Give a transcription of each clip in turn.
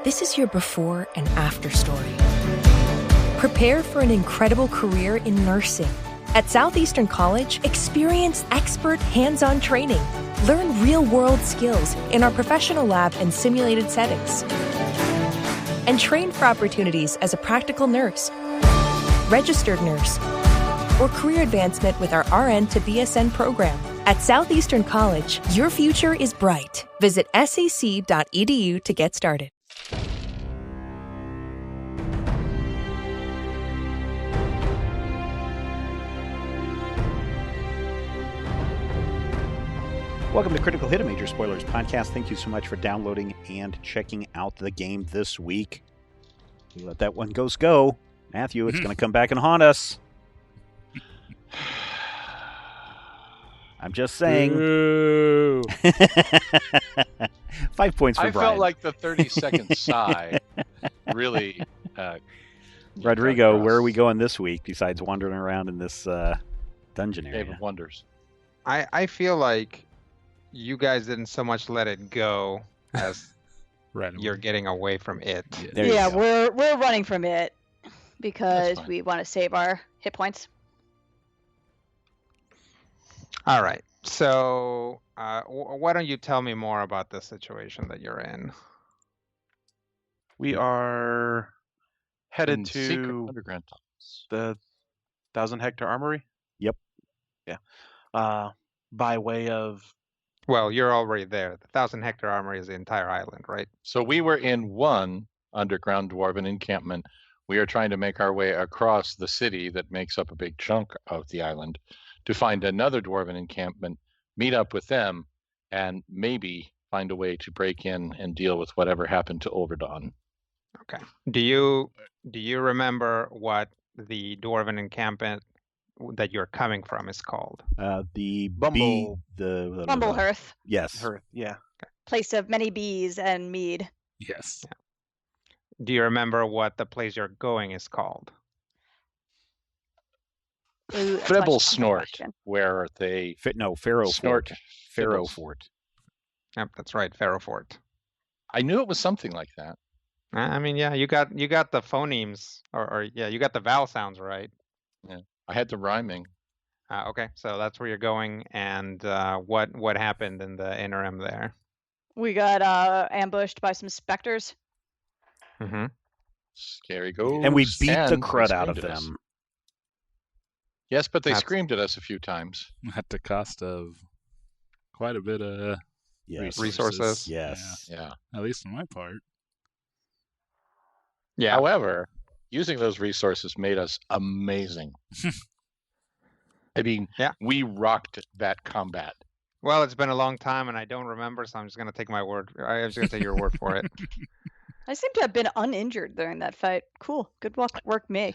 This is your before and after story. Prepare for an incredible career in nursing. At Southeastern College, experience expert hands-on training. Learn real-world skills in our professional lab and simulated settings. And train for opportunities as a practical nurse, registered nurse, or career advancement with our RN to BSN program. At Southeastern College, your future is bright. Visit sec.edu to get started. Welcome to Critical Hit, a Major Spoilers podcast. Thank you so much for downloading and checking out the game this week. We let that one go. Matthew, it's going to come back and haunt us. I'm just saying. 5 points for Brian. I felt like the 30-second sigh really... Rodrigo, where are we going this week besides wandering around in this dungeon area? Cave of Wonders. I feel like you guys didn't so much let it go as you're getting away from it. Yeah, we're running from it because we want to save our hit points. All right. So why don't you tell me more about the situation that you're in? We are headed In secret to underground tunnels. the 1,000-hectare armory. Yep. Yeah. By way of... Well, you're already there. The 1,000-hectare armory is the entire island, right? So we were in one underground dwarven encampment. We are trying to make our way across the city that makes up a big chunk of the island to find another dwarven encampment, meet up with them, and maybe find a way to break in and deal with whatever happened to Overdon. Okay. Do you remember what the dwarven encampment that you're coming from is called? The Bumble. the Bumblehearth, Yes. Hearth, yeah. place of many bees and mead. Yes. Do you remember what the place you're going is called? Ooh, that's a much Fribble tougher Snort, question. where they Pharaoh snort Fort. Pharaoh Fibbles. Fort. Yep, that's right, Pharaoh Fort. I knew it was something like that. I mean, yeah, you got the phonemes, or you got the vowel sounds right. I had the rhyming. Okay, so that's where you're going, and what happened in the interim there? We got ambushed by some specters. Mm-hmm. Scary ghosts. And we beat the and they crud out of screamed at us. them. Yes, but they That's- screamed at us a few times. At the cost of quite a bit of Yes. Resources. Yes. Yeah. At least on my part. Yeah. However, using those resources made us amazing. I mean, Yeah. we rocked that combat. Well, it's been a long time, and I don't remember, so I'm just gonna take my word. I'm just gonna take your word for it. I seem to have been uninjured during that fight. Cool. Good work, me.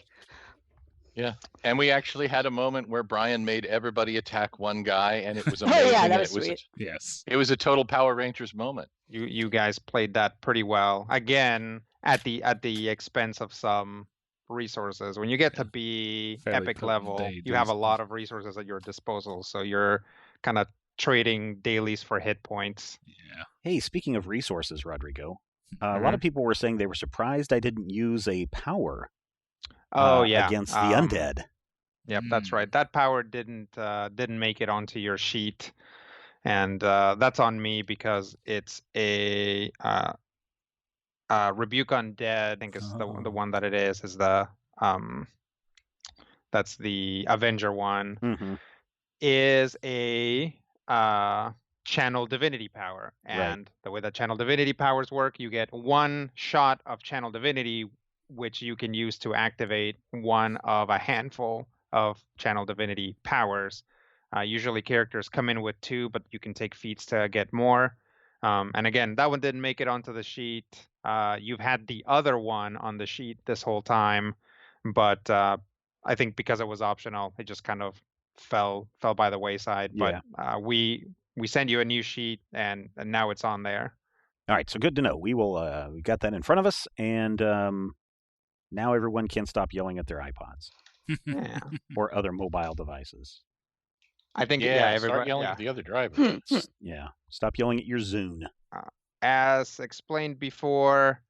And we actually had a moment where Brian made everybody attack one guy, and it was Oh, amazing. yeah, that and was it sweet. Yes. It was a total Power Rangers moment. You guys played that pretty well. Again, at the expense of some resources. When you get to be Fairly epic potent level, day you have a doses. lot of resources at your disposal, so you're kind of trading dailies for hit points. Yeah. Hey, speaking of resources, Rodrigo, a lot of people were saying they were surprised I didn't use a power Oh yeah, against the undead. Yep, that's right. That power didn't make it onto your sheet, and that's on me because it's a rebuke undead. I think is the one that it is the that's the Avenger one. Mm-hmm. Is a channel divinity power, and the way that channel divinity powers work, you get one shot of channel divinity, which you can use to activate one of a handful of channel divinity powers. Usually characters come in with two, but you can take feats to get more. And again, that one didn't make it onto the sheet. You've had the other one on the sheet this whole time, but I think because it was optional, it just kind of fell by the wayside. Yeah. But we send you a new sheet, and now it's on there. All right, so good to know. We got that in front of us, and now everyone can stop yelling at their iPods Yeah. or other mobile devices. I think start everybody. yelling Yeah. at the other driver. Yeah, stop yelling at your Zune. As explained before,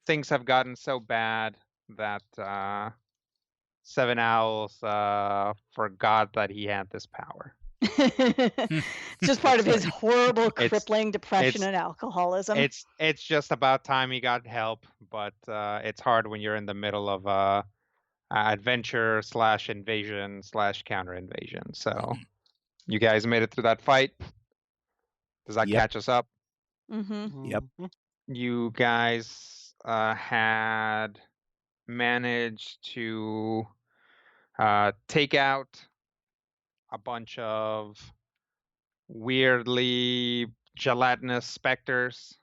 things have gotten so bad that Seven Owls forgot that he had this power. It's just part of his horrible, It's- crippling depression it's- and alcoholism. It's just about time he got help, but it's hard when you're in the middle of adventure / invasion / counter invasion. So you guys made it through that fight. Does that Yep. catch us up? Mm-hmm. Yep. You guys had managed to take out a bunch of weirdly gelatinous specters,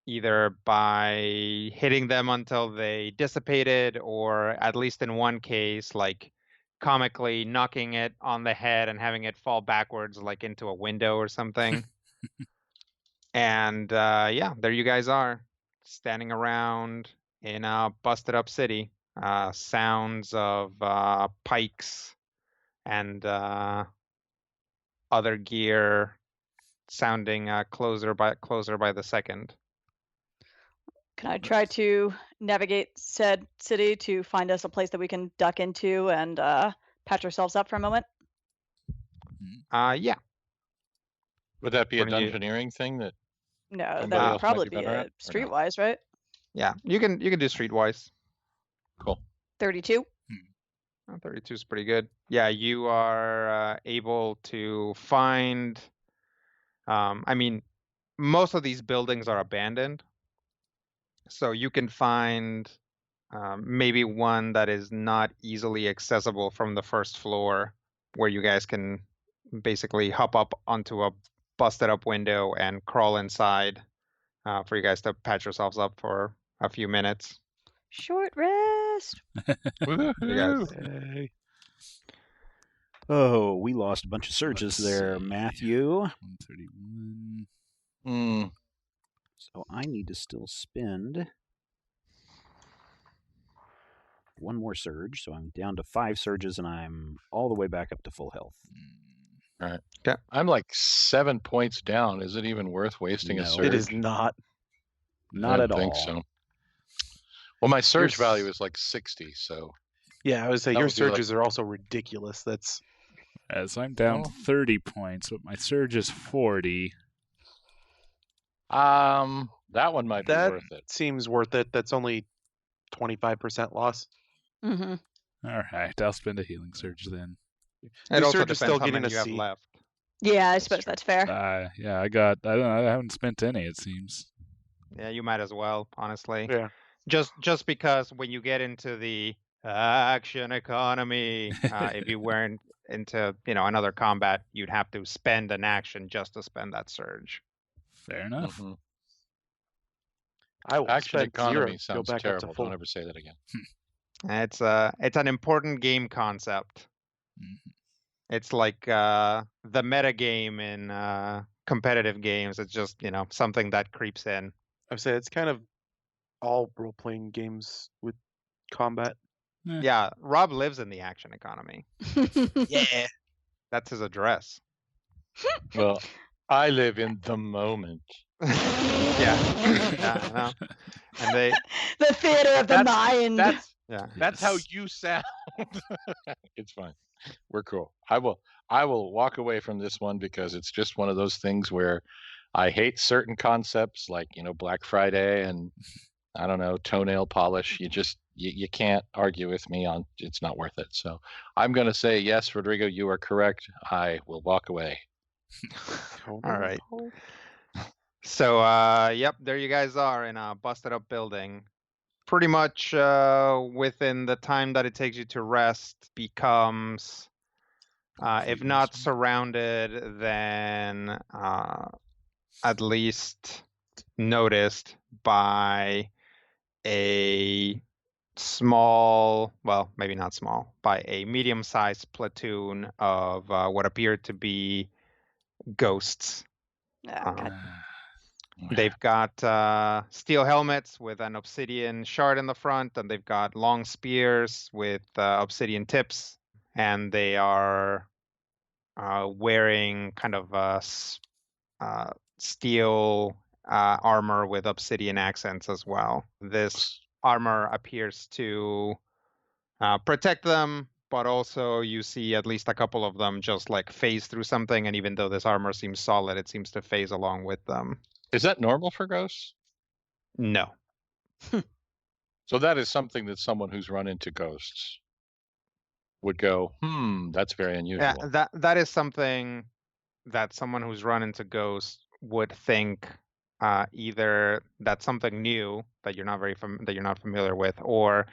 either by hitting them until they dissipated, or at least in one case, like comically knocking it on the head and having it fall backwards like into a window or something. And yeah, there you guys are, standing around in a busted up city. Sounds of pikes and other gear sounding closer by the second. Can I try to navigate said city to find us a place that we can duck into and patch ourselves up for a moment? Yeah. Would that be a What do you- dungeoneering thing that? No, Somebody that would else might probably be be better at, a or no? streetwise, right? Yeah, you can do streetwise. Cool. 32. 32 is pretty good. Yeah, you are able to find. I mean, most of these buildings are abandoned, so you can find maybe one that is not easily accessible from the first floor, where you guys can basically hop up onto a busted up window and crawl inside for you guys to patch yourselves up for a few minutes. Short rest. Woohoo! Hey. Oh, we lost a bunch of surges Let's there, see. Matthew. 131. Mm, So I need to still spend one more surge. So I'm down to 5 surges, and I'm all the way back up to full health. all right. Okay. I'm like 7 points down. Is it even worth wasting a No. surge? It is not. Not I at don't think all. so. Well, my surge Yours- value is like 60, so Yeah, I would say That your would be like- surges are also ridiculous. That's As I'm down Oh. 30 points, but my surge is 40. that one might That- be worth it. seems worth it. That's only 25% loss. Mm-hmm. All right, I'll spend a healing surge then. It Your also surge is depends still how getting many a you have C. left. Yeah, I That's suppose true. that's fair. Yeah, I haven't spent any, it seems. Yeah, you might as well, honestly. Yeah. Just because when you get into the action economy, if you weren't into another combat, you'd have to spend an action just to spend that surge. Fair enough. Mhm. I will Action spend economy 0 to go sounds back up terrible. to full. Don't ever say that again. It's an important game concept. Mhm. It's like the meta game in competitive games. It's just something that creeps in. I would say it's kind of all role-playing games with combat. Yeah, Rob lives in the action economy. Yeah. That's his address. Well, I live in the moment. Yeah, I know. And they, The theater of the mind. That's how Yes. you sound. It's fine. We're cool. I will walk away from this one because it's just one of those things where I hate certain concepts like, Black Friday and I don't know, toenail polish. You can't argue with me on it's not worth it. So I'm going to say yes, Rodrigo, you are correct. I will walk away. All right. So, yep, there you guys are in a busted up building. Pretty much within the time that it takes you to rest becomes, if not surrounded, then at least noticed by a small, well, maybe not small, by a medium-sized platoon of what appeared to be ghosts. Ah, God. They've got steel helmets with an obsidian shard in the front, and they've got long spears with obsidian tips, and they are wearing kind of steel armor with obsidian accents as well. This armor appears to protect them, but also you see at least a couple of them just like phase through something, and even though this armor seems solid, it seems to phase along with them. Is that normal for ghosts? No. So that is something that someone who's run into ghosts would go, that's very unusual. Yeah, that is something that someone who's run into ghosts would think either that's something new that you're not familiar with, or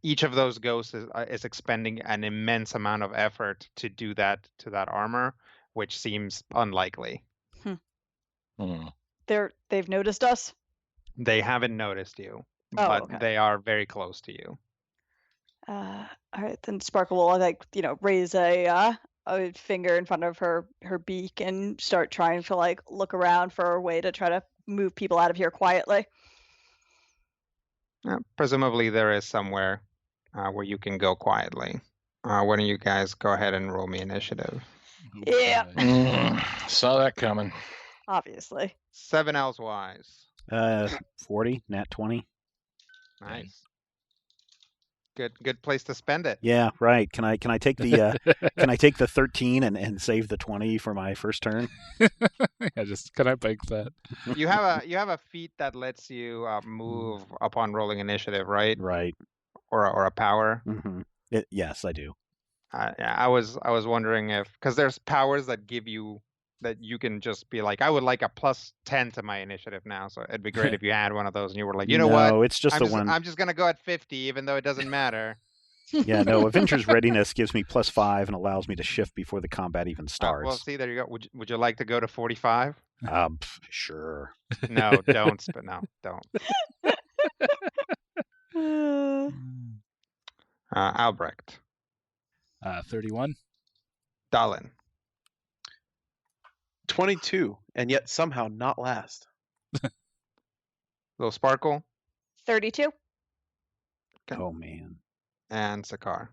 each of those ghosts is expending an immense amount of effort to do that to that armor, which seems unlikely. They've noticed us? They haven't noticed you, but they are very close to you. All right, then Sparkle will raise a finger in front of her beak and start trying to look around for a way to try to move people out of here quietly. Presumably there is somewhere where you can go quietly. Why don't you guys go ahead and roll me initiative? Yeah. Saw that coming. Obviously. 7 L's wise. 40, nat 20. Nice. Good place to spend it. Yeah, right. Can I take the can I take the 13 and save the 20 for my first turn? Can I bank that? You have a feat that lets you move upon rolling initiative, right? Right. Or a power. Mm-hmm. Yes, I do. I was wondering if, because there's powers that give you that you can just be like, I would like a +10 to my initiative now, so it'd be great if you had one of those and you were like, what? No, it's just one. I'm just gonna go at 50, even though it doesn't matter. Yeah, no. Avenger's Readiness gives me +5 and allows me to shift before the combat even starts. Well, see, there you go. Would you like to go to 45? Sure. No, don't. But no, don't. Albrecht. 31. Dallin. 22, and yet somehow not last. Little Sparkle. 32. Okay. Oh, man. And Sakar.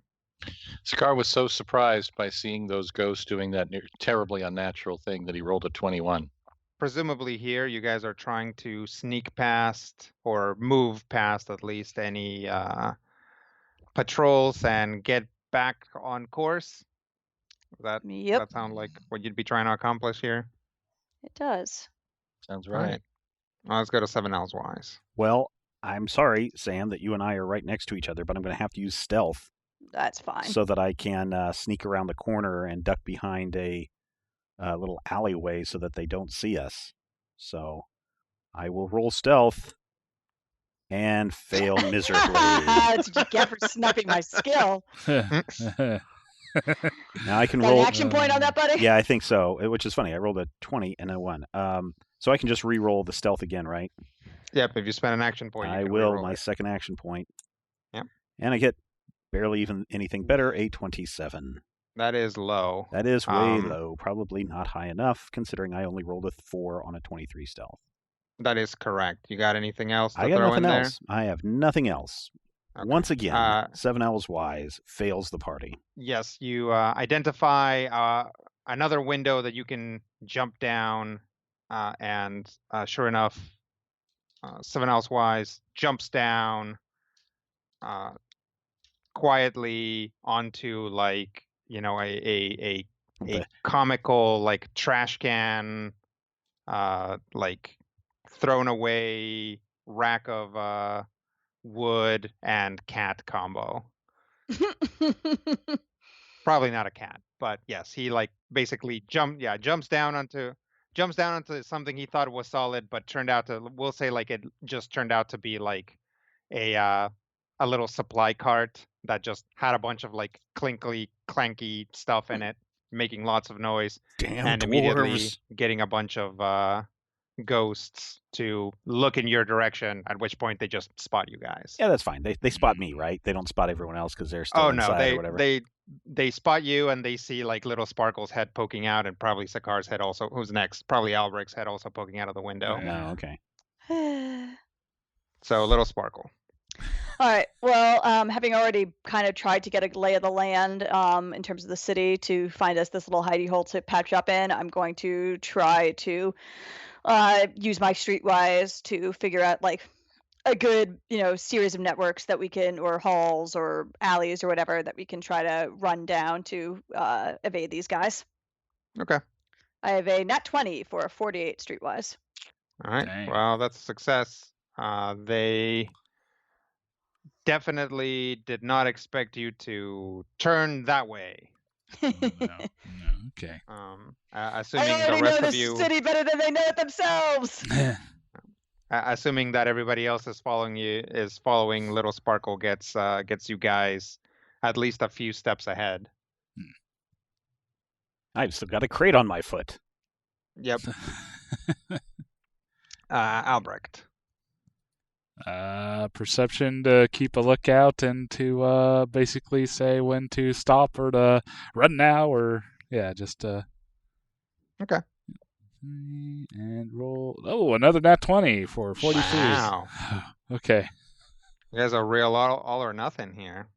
Sakar was so surprised by seeing those ghosts doing that terribly unnatural thing that he rolled a 21. Presumably here, you guys are trying to sneak past or move past at least any patrols and get back on course. Does that sound like what you'd be trying to accomplish here? It does. Sounds right. Well, let's go to 7 L's wise. Well, I'm sorry, Sam, that you and I are right next to each other, but I'm going to have to use stealth. That's fine. So that I can sneak around the corner and duck behind a little alleyway so that they don't see us. So I will roll stealth and fail miserably. That's what you get for sniping my skill. Now I can Got roll an action point on that, buddy? Yeah, I think so. Which is funny. I rolled a 20 and a 1. So I can just re-roll the stealth again, right? Yep. If you spend an action point, I will. My second action point. Yep. And I get barely even anything better. A 27. That is low. That is way low. Probably not high enough, considering I only rolled a 4 on a 23 stealth. That is correct. You got anything else to I got throw nothing in there? else. I have nothing else. Okay. Once again, 7 L's wise fails the party. Yes, you identify another window that you can jump down, and sure enough, 7 L's wise jumps down quietly onto a comical trash can, thrown away rack of wood and cat combo. Probably not a cat, but yes, he basically jumps down onto something he thought was solid, but turned out to, we'll say it just turned out to be a little supply cart that just had a bunch of clinkly clanky stuff in it, making lots of noise. Damn and dwarves. Immediately getting a bunch of ghosts to look in your direction, at which point they just spot you guys. Yeah, that's fine. They spot me, right? They don't spot everyone else because they're still inside or whatever. They spot you and they see little Sparkle's head poking out, and probably Sakar's head also. Who's next? Probably Albrecht's head also poking out of the window. Oh, okay. So little Sparkle. All right. Well, having already kind of tried to get a lay of the land in terms of the city to find us this little hidey hole to patch up in, I'm going to try to use my streetwise to figure out a good, series of networks that we can, or halls or alleys or whatever that we can try to run down to evade these guys. Okay. I have a nat 20 for a 48 streetwise. All right. Dang. Well, that's a success. They definitely did not expect you to turn that way. No. Okay. Assuming I already the rest know of this you, city better than they know it themselves. assuming that everybody else is following Little Sparkle gets you guys at least a few steps ahead. I've still got a crate on my foot. Yep. Albrecht. Perception to keep a lookout and to basically say when to stop or to run now, or just Okay. And roll. Oh, another nat 20 for 43. Wow. Okay. You guys are real all or nothing here.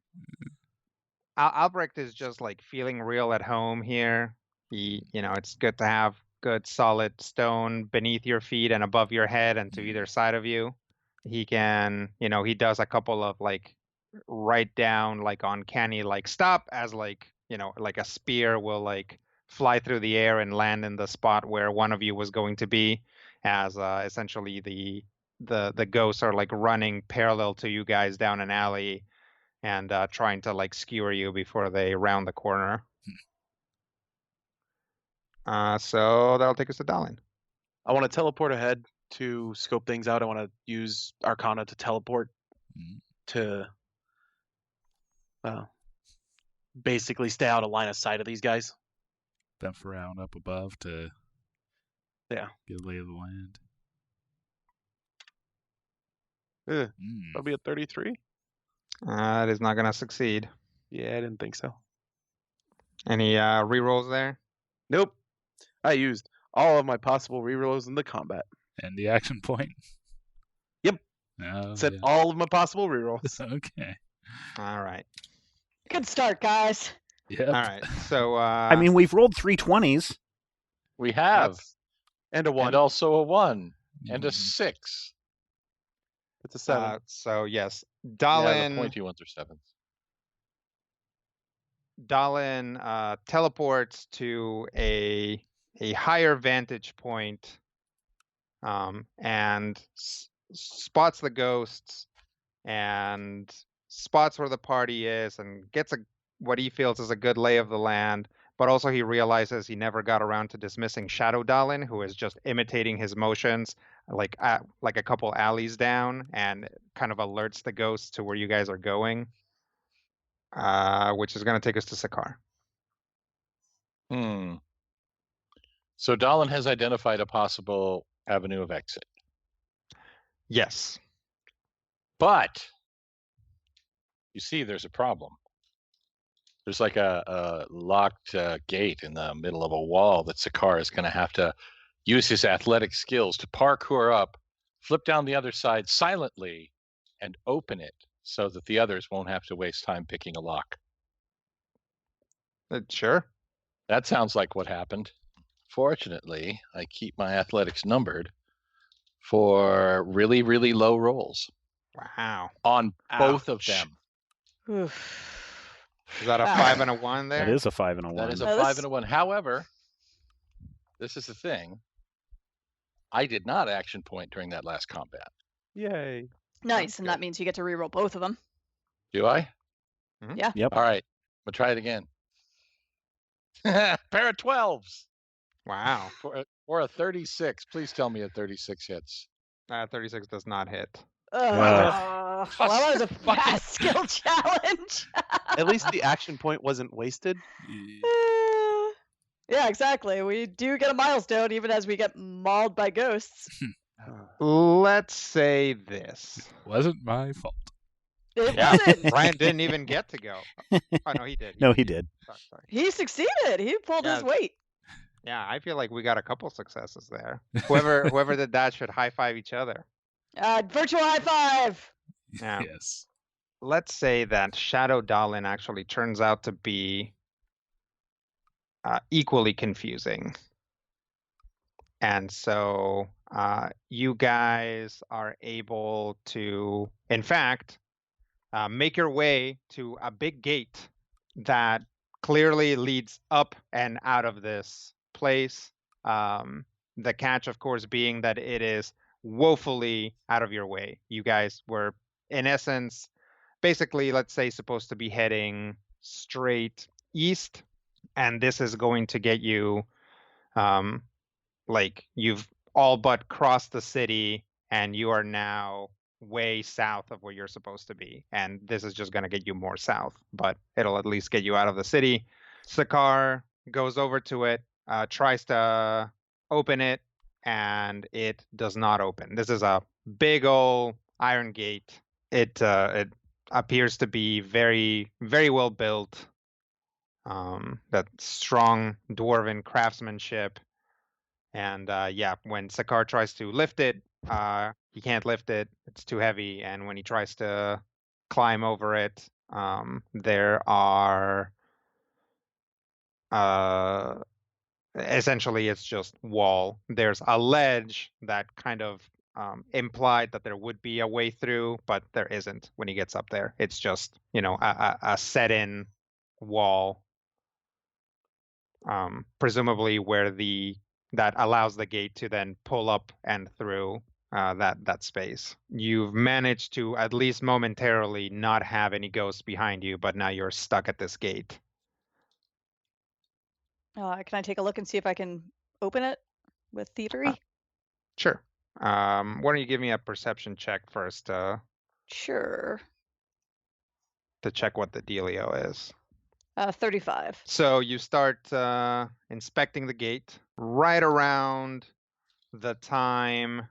Albrecht is just like feeling real at home here. It's good to have good solid stone beneath your feet and above your head and to either side of you. He can, he does a couple of like write down like uncanny like stop as like, like a spear will like fly through the air and land in the spot where one of you was going to be, as essentially the ghosts are like running parallel to you guys down an alley and trying to like skewer you before they round the corner. So that'll take us to Dalin. I want to teleport ahead to scope things out. I want to use Arcana to teleport to basically stay out of line of sight of these guys. Bump around up above to get a lay of the land. That'll be a 33. It is not going to succeed. Yeah, I didn't think so. Any rerolls there? Nope. I used all of my possible rerolls in the combat. And the action point? Yep. Oh, Set all of my possible rerolls. Okay. All right. Good start, guys. Yep. All right. So I mean, we've rolled 3 20s. We have. And a 1. And also a 1. And a 6. It's a 7. So yes, Yeah, Dalin. the pointy ones are 7s. Dalin teleports to a higher vantage point, and spots the ghosts and spots where the party is and gets what he feels is a good lay of the land. But also he realizes he never got around to dismissing Shadow Dalin, who is just imitating his motions like a couple alleys down, and kind of alerts the ghosts to where you guys are going, which is going to take us to Sakar. So Dalin has identified a possible avenue of exit. Yes. But you see, there's a problem. There's like a locked gate in the middle of a wall that Sakar is going to have to use his athletic skills to parkour up, flip down the other side silently, and open it so that the others won't have to waste time picking a lock. Sure. That sounds like what happened. Fortunately, I keep my athletics numbered for really, really low rolls. Wow. On both of them. Oof. Is that a 5 and a 1 there? That is a 5 and a 1. That is a 5 and a 1. However, this is the thing. I did not action point during that last combat. Yay. Nice, and that means you get to reroll both of them. Do I? Mm-hmm. Yeah. Yep. All right. I'm going to try it again. Pair of 12s. Wow. Or a 36. Please tell me a 36 hits. 36 does not hit. Well, that was a fast skill challenge. At least the action point wasn't wasted. Yeah, exactly. We do get a milestone even as we get mauled by ghosts. Let's say this. Wasn't my fault. It Yeah, wasn't. Brian didn't even get to go. Oh, no, he did. No, he did. Sorry. He succeeded. He pulled his weight. Yeah, I feel like we got a couple successes there. Whoever did that should high five each other. Virtual high five. Yeah. Yes. Let's say that Shadow Dalin actually turns out to be equally confusing. And so you guys are able to, in fact, make your way to a big gate that clearly leads up and out of this place. The catch, of course, being that it is woefully out of your way. You guys were, in essence, basically, let's say, supposed to be heading straight east, and this is going to get you, like, you've all but crossed the city, and you are now way south of where you're supposed to be. And this is just going to get you more south, but it'll at least get you out of the city. Sakar goes over to it, tries to open it, and it does not open. This is a big old iron gate. It appears to be very, very well built. That strong dwarven craftsmanship. And yeah, when Sakar tries to lift it, he can't lift it. It's too heavy. And when he tries to climb over it, there are essentially it's just wall. There's a ledge that kind of implied that there would be a way through, but there isn't when he gets up there. It's just, you know, a set-in wall, presumably where that allows the gate to then pull up and through that space. You've managed to, at least momentarily, not have any ghosts behind you, but now you're stuck at this gate. Can I take a look and see if I can open it with thievery? Sure. Why don't you give me a perception check first Sure. to check what the dealio is. 35. So you start inspecting the gate right around the time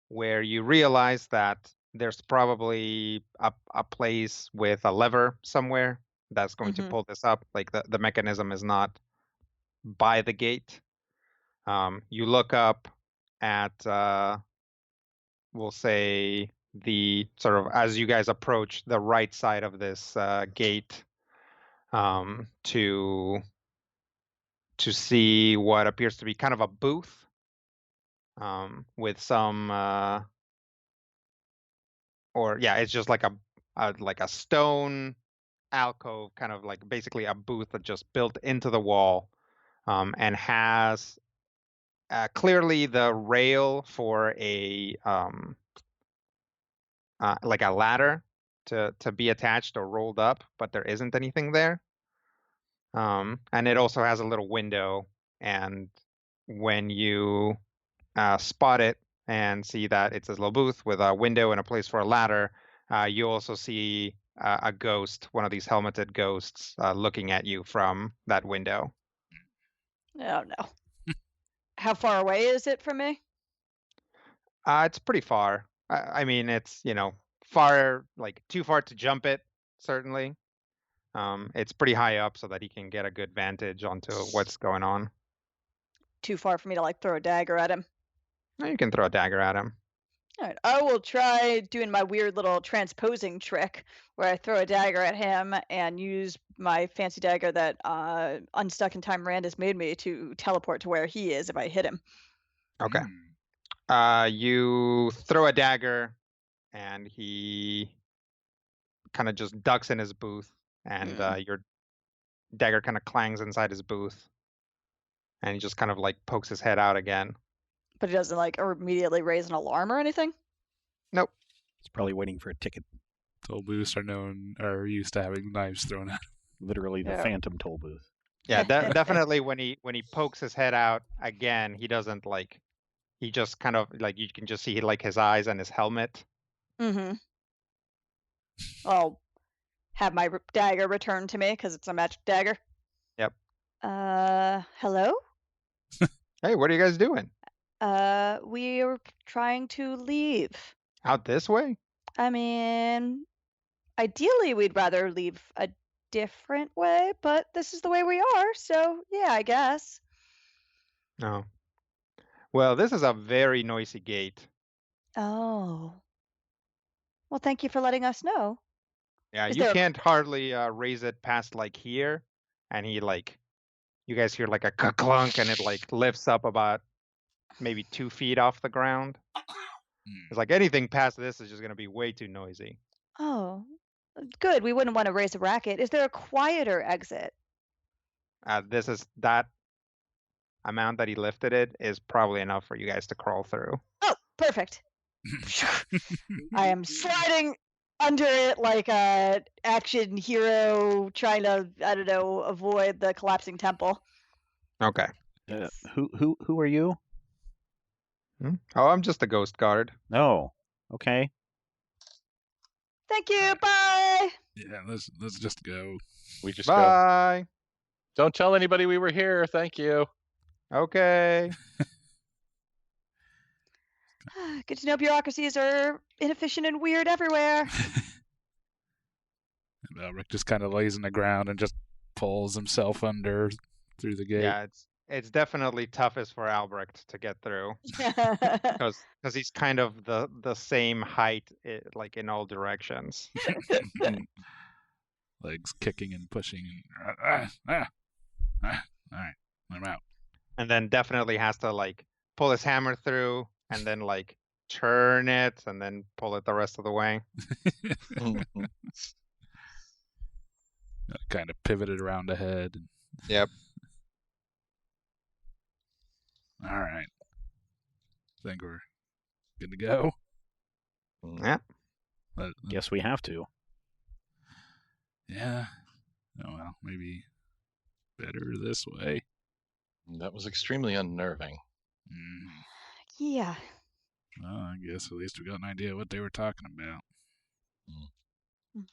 where you realize that there's probably a place with a lever somewhere that's going to pull this up. Like the mechanism is not by the gate. You look up at, we'll say, the sort of, as you guys approach the right side of this gate, to see what appears to be kind of a booth with some, or yeah, it's just like a stone alcove, kind of like basically a booth that just built into the wall, and has clearly the rail for a like a ladder to be attached or rolled up, but there isn't anything there. And it also has a little window, and when you spot it and see that it's a little booth with a window and a place for a ladder, you also see a ghost, one of these helmeted ghosts, looking at you from that window. Oh no. How far away is it from me? It's pretty far. I mean, it's, you know, far, like too far to jump it, certainly. It's pretty high up so that he can get a good vantage onto what's going on. Too far for me to like throw a dagger at him. No, you can throw a dagger at him. All right, I will try doing my weird little transposing trick where I throw a dagger at him and use my fancy dagger that Unstuck in Time Rand has made me to teleport to where he is if I hit him. Okay. You throw a dagger, and he kind of just ducks in his booth, and your dagger kind of clangs inside his booth, and he just kind of like pokes his head out again. But he doesn't like immediately raise an alarm or anything? Nope. He's probably waiting for a ticket. Tollbooths are used to having knives thrown at. Literally the phantom toll booth. Yeah, definitely when he pokes his head out again, he doesn't like, he just kind of like, you can just see like his eyes and his helmet. Mm-hmm. I'll have my dagger returned to me because it's a magic dagger. Yep. Hello? Hey, what are you guys doing? We are trying to leave. Out this way? I mean, ideally we'd rather leave a different way, but this is the way we are, so yeah, I guess. No. Well, this is a very noisy gate. Oh. Well, thank you for letting us know. Yeah, Is you there can't hardly raise it past like here, and he like, you guys hear like a clunk, and it like lifts up about maybe 2 feet off the ground. It's like anything past this is just going to be way too noisy. Oh, good. We wouldn't want to raise a racket. Is there a quieter exit? This is that amount that he lifted it is probably enough for you guys to crawl through. Oh, perfect. I am sliding under it like a action hero trying to, I don't know, avoid the collapsing temple. Okay. Who are you? Oh, I'm just a ghost guard. No. Okay. Thank you. Bye. Yeah, let's just go. We just go. Bye. Don't tell anybody we were here. Thank you. Okay. Good to know bureaucracies are inefficient and weird everywhere. And Rick just kind of lays on the ground and just pulls himself under through the gate. Yeah, it's definitely toughest for Albrecht to get through because he's kind of the same height, like in all directions. Legs kicking and pushing. And, all right, I'm out. And then definitely has to like pull his hammer through and then like turn it and then pull it the rest of the way. Kind of pivoted around the head. Yep. All right. Think we're good to go. Yeah. Guess we have to. Yeah. Oh well, maybe better this way. That was extremely unnerving. Yeah. Well, I guess at least we got an idea what they were talking about.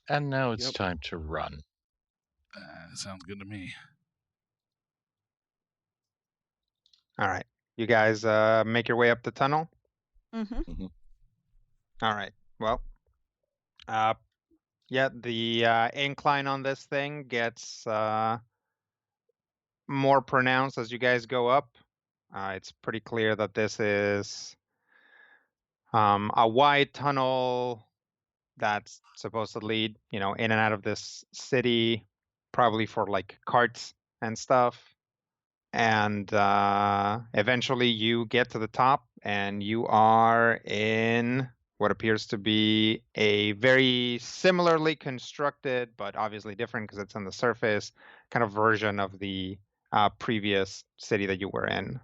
And now it's time to run. Sounds good to me. All right. You guys make your way up the tunnel? Mm-hmm. All right. Well, yeah, the incline on this thing gets more pronounced as you guys go up. It's pretty clear that this is a wide tunnel that's supposed to lead, in and out of this city, probably for like carts and stuff. And eventually you get to the top and you are in what appears to be a very similarly constructed, but obviously different because it's on the surface, kind of version of the previous city that you were in.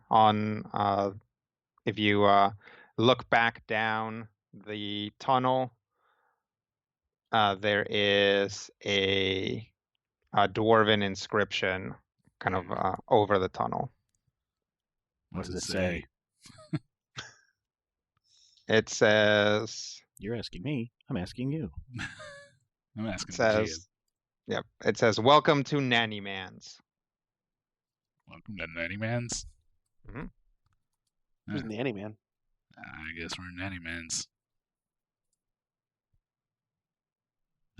If you look back down the tunnel, there is a dwarven inscription kind of over the tunnel. What does it say? It says... You're asking me. I'm asking you. I'm asking the GM. Yep. It says, "Welcome to Nannymanse." Welcome to Nannymanse? Mm-hmm. Who's Nannyman? I guess we're Nannymanse.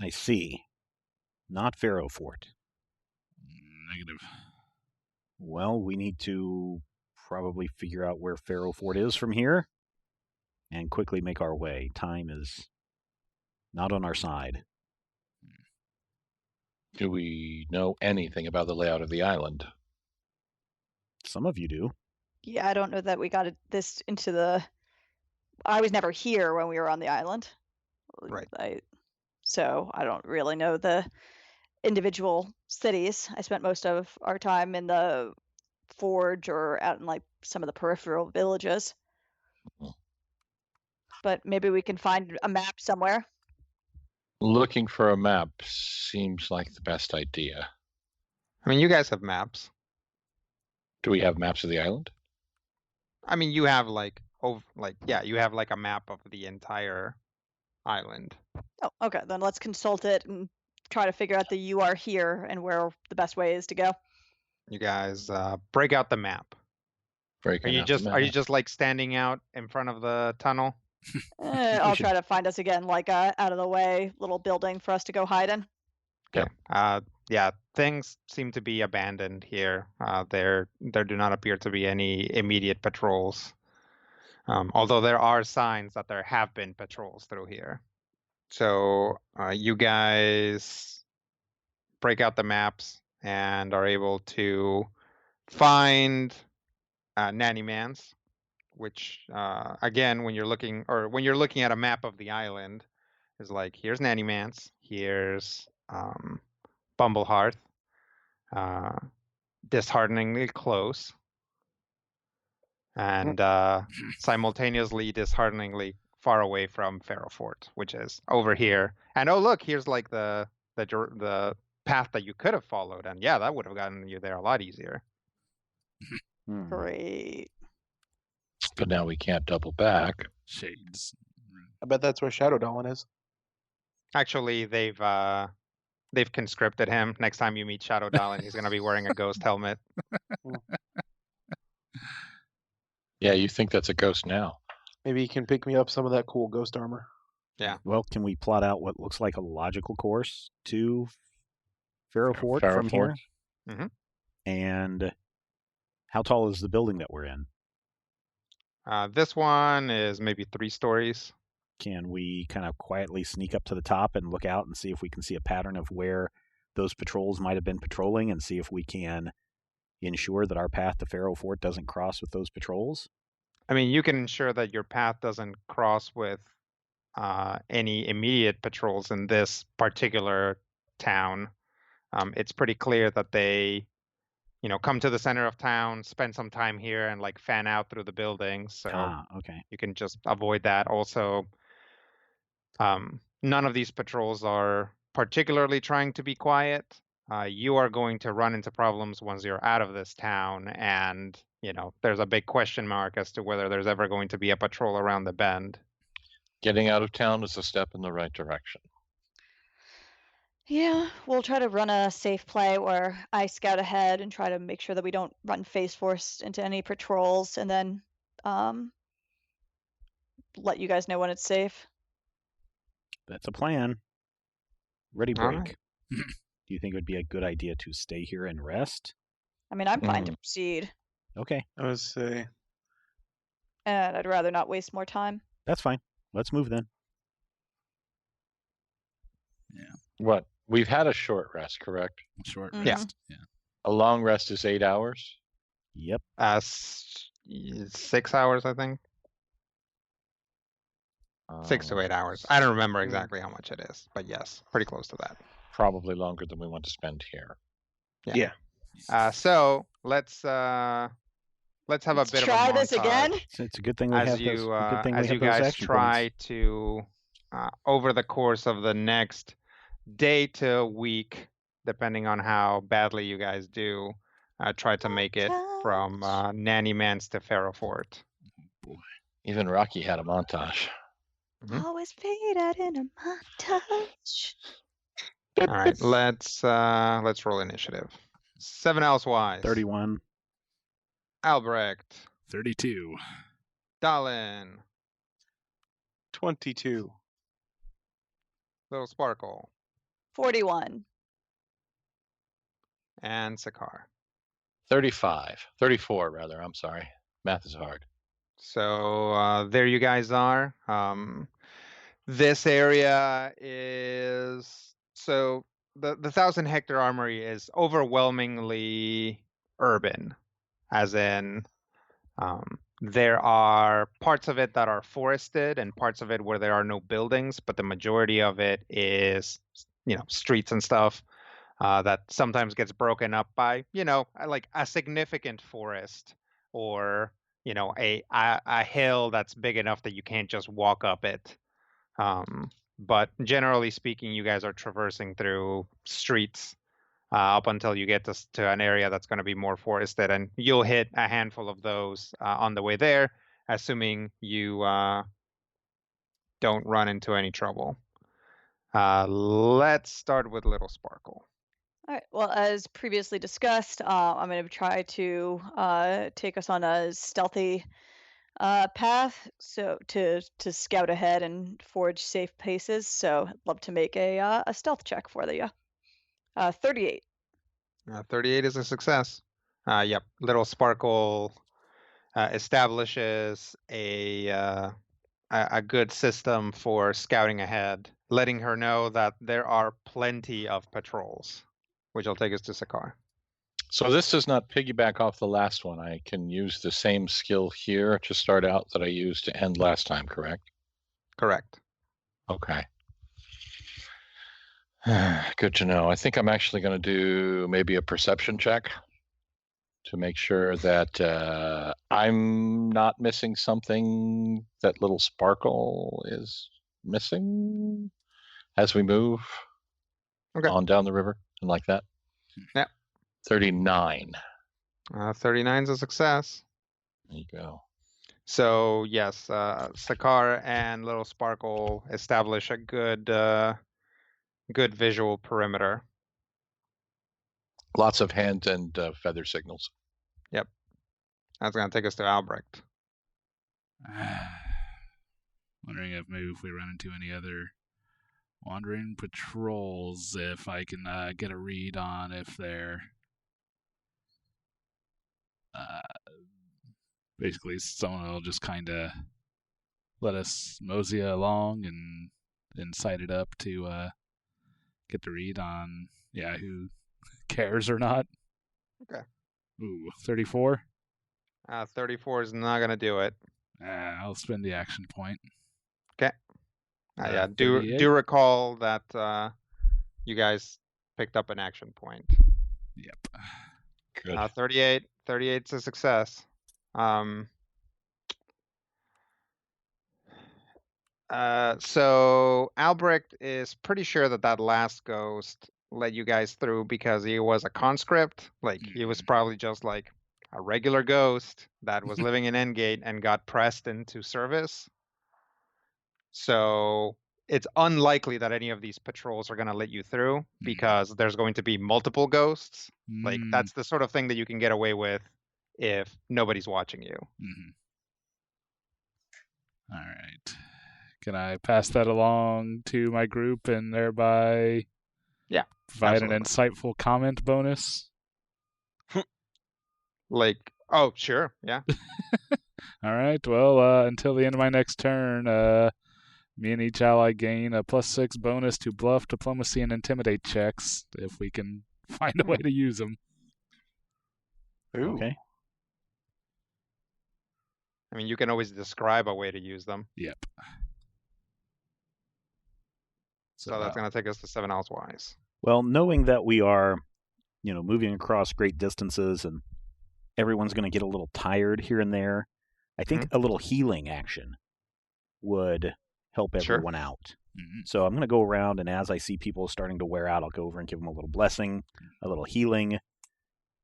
I see. Not Pharaoh Fort. Negative. Well, we need to probably figure out where Pharaoh Fort is from here and quickly make our way. Time is not on our side. Do we know anything about the layout of the island? Some of you do. Yeah, I don't know that we got this into the... I was never here when we were on the island. Right. So I don't really know the individual cities. I spent most of our time in the forge or out in like some of the peripheral villages. But maybe we can find a map somewhere. Looking for a map seems like the best idea. I mean, you guys have maps. Do we have maps of the island? I mean, you have you have like a map of the entire island. Oh, okay. Then let's consult it and try to figure out the "you are here" and where the best way is to go. You guys break out the map. Are you just like standing out in front of the tunnel? I'll try to find us again, like a out of the way little building for us to go hide in. Okay. Yeah, things seem to be abandoned here. There do not appear to be any immediate patrols. Although there are signs that there have been patrols through here. So you guys break out the maps and are able to find Nannymanse, which again, when you're looking at a map of the island, is like here's Nannymanse, here's Bumblehearth, dishearteningly close, and simultaneously dishearteningly far away from Pharaoh Fort, which is over here. And oh look, here's like the path that you could have followed, and yeah, that would have gotten you there a lot easier. Great. But now we can't double back. Shades. I bet that's where Shadow Dolan is. Actually, they've conscripted him. Next time you meet Shadow Dolan, he's going to be wearing a ghost helmet. Yeah, you think that's a ghost now. Maybe he can pick me up some of that cool ghost armor. Yeah. Well, can we plot out what looks like a logical course to Pharaoh Fort Pharaoh from Fort. here? Mm-hmm. And how tall is the building that we're in? This one is maybe 3 stories. Can we kind of quietly sneak up to the top and look out and see if we can see a pattern of where those patrols might have been patrolling and see if we can ensure that our path to Pharaoh Fort doesn't cross with those patrols? I mean, you can ensure that your path doesn't cross with any immediate patrols in this particular town. It's pretty clear that they, come to the center of town, spend some time here, and like fan out through the buildings. So Okay. you can just avoid that. Also, none of these patrols are particularly trying to be quiet. You are going to run into problems once you're out of this town, and there's a big question mark as to whether there's ever going to be a patrol around the bend. Getting out of town is a step in the right direction. Yeah, we'll try to run a safe play where I scout ahead and try to make sure that we don't run face first into any patrols, and then let you guys know when it's safe. That's a plan. Ready, All break. right. Do you think it would be a good idea to stay here and rest? I mean, I'm fine to proceed, Okay, I would say. and I'd rather not waste more time. that's fine. Let's move then. What? We've had a short rest, correct? Short Yeah. rest. Yeah. A long rest is 8 hours. Yep. 6 hours, I think. 6 to 8 hours. I don't remember exactly how much it is, but yes, pretty close to that. Probably longer than we want to spend here. Yeah. So let's have a bit try of a this montage again. It's a good thing we have those. Good thing we as have you those guys action try points. to over the course of the next day to week, depending on how badly you guys do, try to make it from Nannymanse to Pharaoh Fort. Even Rocky had a montage. Always fade out in a montage. All right, let's roll initiative. 7 Elsewise. 31. Albrecht. 32. Dallin. 22. Little Sparkle. 41. And Sakar. 34 rather. I'm sorry. Math is hard. So there you guys are. This area is so the 1,000-hectare armory is overwhelmingly urban, as in there are parts of it that are forested and parts of it where there are no buildings, but the majority of it is streets and stuff that sometimes gets broken up by like a significant forest or a hill that's big enough that you can't just walk up it. But generally speaking, you guys are traversing through streets up until you get to an area that's going to be more forested, and you'll hit a handful of those on the way there, assuming you don't run into any trouble. Let's start with Little Sparkle. All right. Well, as previously discussed, I'm going to try to take us on a stealthy path, so to scout ahead and forge safe paces. So I'd love to make a stealth check for you. 38. 38 is a success. Yep. Little Sparkle establishes a good system for scouting ahead, letting her know that there are plenty of patrols, which will take us to Sakar. So this does not piggyback off the last one. I can use the same skill here to start out that I used to end last time, correct? Correct. Okay. Good to know. I think I'm actually going to do maybe a perception check to make sure that I'm not missing something that little sparkle is missing as we move on down the river and like that. Yeah. 39. 39 is a success. There you go. So yes, Sakar and Little Sparkle establish a good visual perimeter. Lots of hand and feather signals. Yep. That's going to take us to Albrecht. Wondering if maybe if we run into any other wandering patrols, if I can get a read on if they're basically someone will just kind of let us mosey along and then sight it up to get the read on who cares or not. Okay. Ooh, 34. 34 is not going to do it. I'll spend the action point. Okay. Do recall that you guys picked up an action point. Yep. Good. 38 is a success. So Albrecht is pretty sure that last ghost let you guys through because he was a conscript. Like he was probably just like a regular ghost that was living in Endgate and got pressed into service. So it's unlikely that any of these patrols are going to let you through because there's going to be multiple ghosts. Like that's the sort of thing that you can get away with if nobody's watching you. All right. Can I pass that along to my group and thereby provide an insightful comment bonus? Oh, sure. Yeah. All right. Well, until the end of my next turn, me and each ally gain a +6 bonus to bluff, diplomacy, and intimidate checks if we can find a way to use them. Ooh. Okay. I mean, you can always describe a way to use them. Yep. So that's going to take us to 7 Owls Wise. Well, knowing that we are, moving across great distances and everyone's going to get a little tired here and there, I think a little healing action would help everyone out. So I'm going to go around, and as I see people starting to wear out, I'll go over and give them a little blessing, a little healing,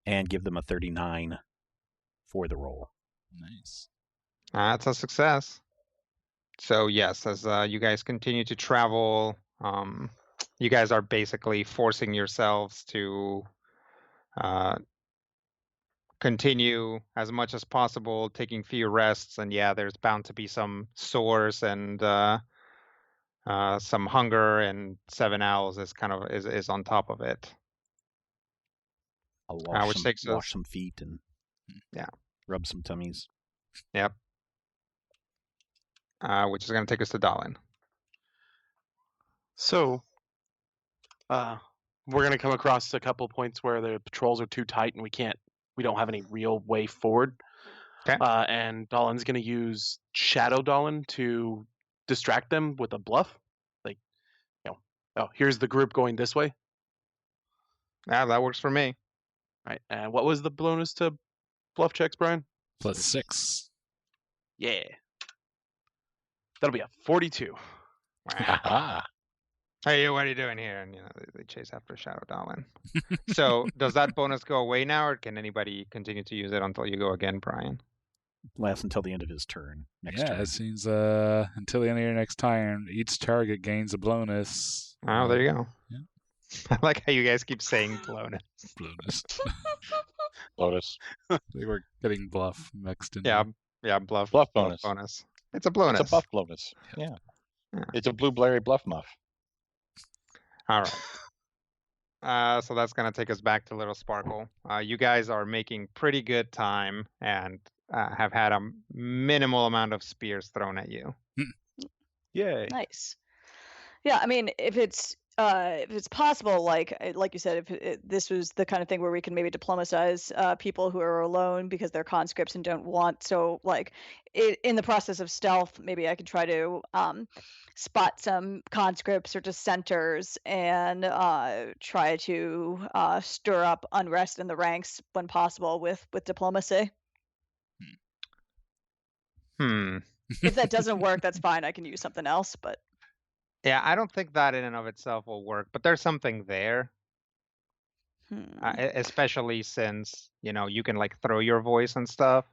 and give them a 39 for the roll. Nice. That's a success. So yes, as you guys continue to travel, you guys are basically forcing yourselves to continue as much as possible, taking few rests, and there's bound to be some sores and some hunger, and 7 Owls is kind of is on top of it. I'll wash some feet and rub some tummies. Yep. Which is going to take us to Dalin. So, we're going to come across a couple points where the patrols are too tight and we don't have any real way forward. Okay. And Dalin's going to use Shadow Dalin to distract them with a bluff. Like, here's the group going this way. Yeah, that works for me. Right. And what was the bonus to bluff checks, Brian? +6. Yeah. That'll be a 42. Wow. Hey, what are you doing here? And they chase after Shadow Dalin. So does that bonus go away now, or can anybody continue to use it until you go again, Brian? Lasts until the end of his turn. Next turn. It seems until the end of your next turn, each target gains a bonus. Oh, there you go. Yeah. I like how you guys keep saying bonus. Lotus. They were getting bluff mixed in. Yeah, bluff bonus. It's a bonus. It's a buff bonus. Yeah. It's a blue Blairy bluff muff. All right. So that's going to take us back to Little Sparkle. You guys are making pretty good time and have had a minimal amount of spears thrown at you. Yay. Nice. Yeah, I mean, if it's if it's possible, like you said, if this was the kind of thing where we can maybe diplomatize people who are alone because they're conscripts and don't want, so like in the process of stealth, maybe I could try to spot some conscripts or dissenters and try to stir up unrest in the ranks when possible with diplomacy. If that doesn't work, that's fine. I can use something else, but Yeah, I don't think that in and of itself will work, but there's something there, especially since, you can like throw your voice and stuff.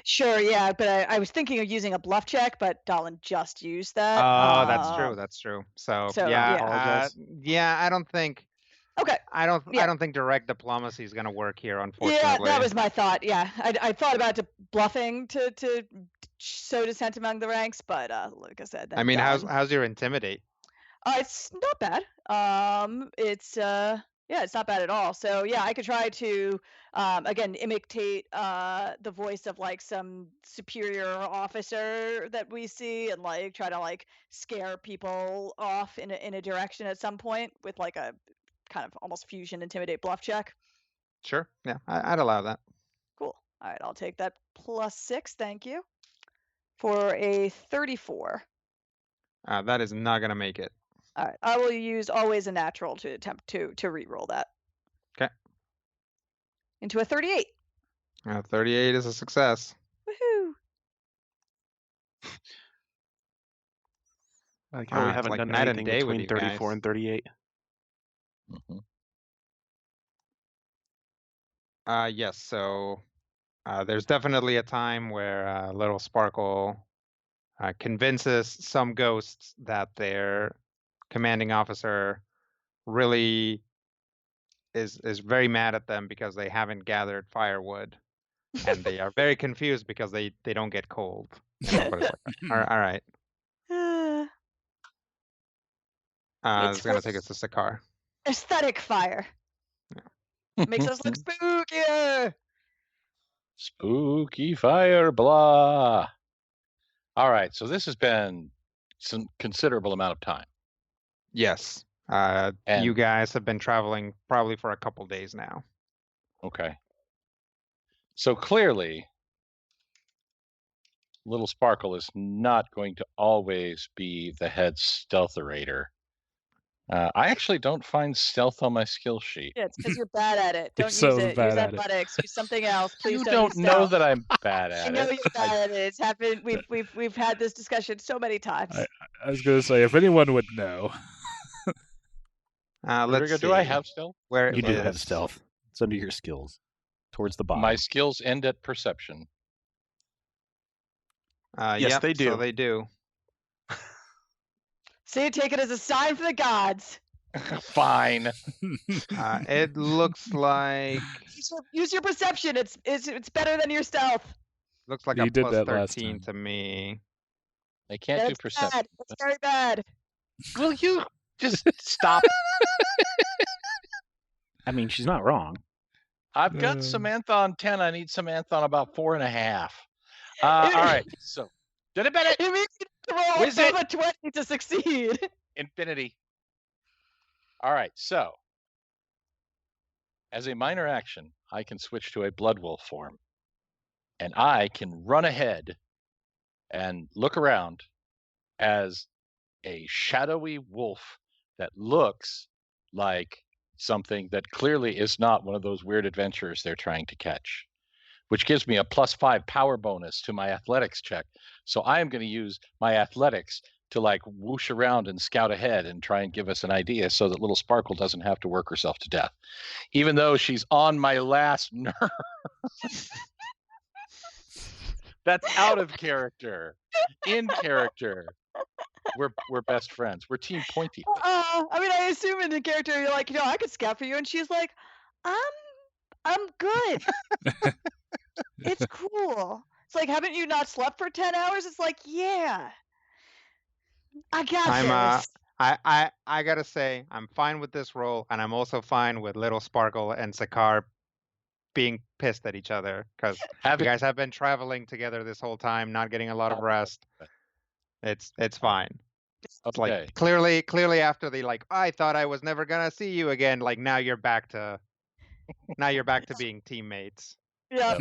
Sure, yeah, but I was thinking of using a bluff check, but Dahlin just used that. Oh, that's true. That's true. So yeah, apologize. I don't think. Okay. I don't think direct diplomacy is going to work here, unfortunately. Yeah, that was my thought. Yeah, I thought about bluffing to sow dissent among the ranks, but like I said, I mean, how's your intimidate? It's not bad. It's it's not bad at all. So yeah, I could try to again imitate the voice of like some superior officer that we see, and like try to like scare people off in a direction at some point with like a kind of almost fusion intimidate bluff check. Sure. Yeah, I'd allow that. Cool. All right, I'll take that +6. Thank you. For a 34. That is not going to make it. All right, I will use always a natural to attempt to re-roll that. Okay. Into a 38. 38 is a success. Woohoo! Like how we haven't like done night and anything day with between you 34 guys. and 38. Yes, so there's definitely a time where Little Sparkle convinces some ghosts that their commanding officer really is very mad at them because they haven't gathered firewood, and they are very confused because they don't get cold. But it's like, all right. It's going to take us to Sakar. Aesthetic fire. Yeah. Makes us look spookier. Spooky fire, blah. All right, so this has been some considerable amount of time. Yes. You guys have been traveling probably for a couple days now. Okay. So clearly, Little Sparkle is not going to always be the head stealtherator. I actually don't find stealth on my skill sheet. Yeah, it's because you're bad at it. Don't use so it. bad Use at it. athletics. Use something else. Please You don't don't know stealth. that I'm bad at I know it. you're bad at it. It's happened. We've had this discussion so many times. I was going to say, if anyone would know. Let's see. Do I have stealth? Where You do have is- stealth. It's under your skills, towards the bottom. My skills end at perception. Yes, yep, they do. So they do. See, take it as a sign from the gods. Fine. It looks like Use your perception. It's better than your stealth. looks like You a did plus that last 13 time. to me. I can't do That's perception. bad. That's very bad. Will you just stop? I mean, she's not wrong. I've got Samantha on 10. I need Samantha on about 4.5. All right. So, did it better? You mean you need to roll Is it- above a 20 to succeed? Infinity. All right. So, as a minor action, I can switch to a blood wolf form, and I can run ahead and look around as a shadowy wolf that looks like something that clearly is not one of those weird adventurers they're trying to catch, which gives me a +5 power bonus to my athletics check. So I am going to use my athletics to like whoosh around and scout ahead and try and give us an idea so that Little Sparkle doesn't have to work herself to death, even though she's on my last nerve. That's out of character. In character, we're best friends. We're Team Pointy. I mean, I assume in the character you're like, I could scout for you, and she's like, I'm good. It's cool. It's like, haven't you not slept for 10 hours? It's like, yeah, I got this. I gotta say, I'm fine with this roll, and I'm also fine with Little Sparkle and Sakar being pissed at each other because you guys have been traveling together this whole time, not getting a lot of rest. It's fine. It's Okay. like clearly after the like, I thought I was never gonna see you again. Like now you're back to being teammates. Yeah.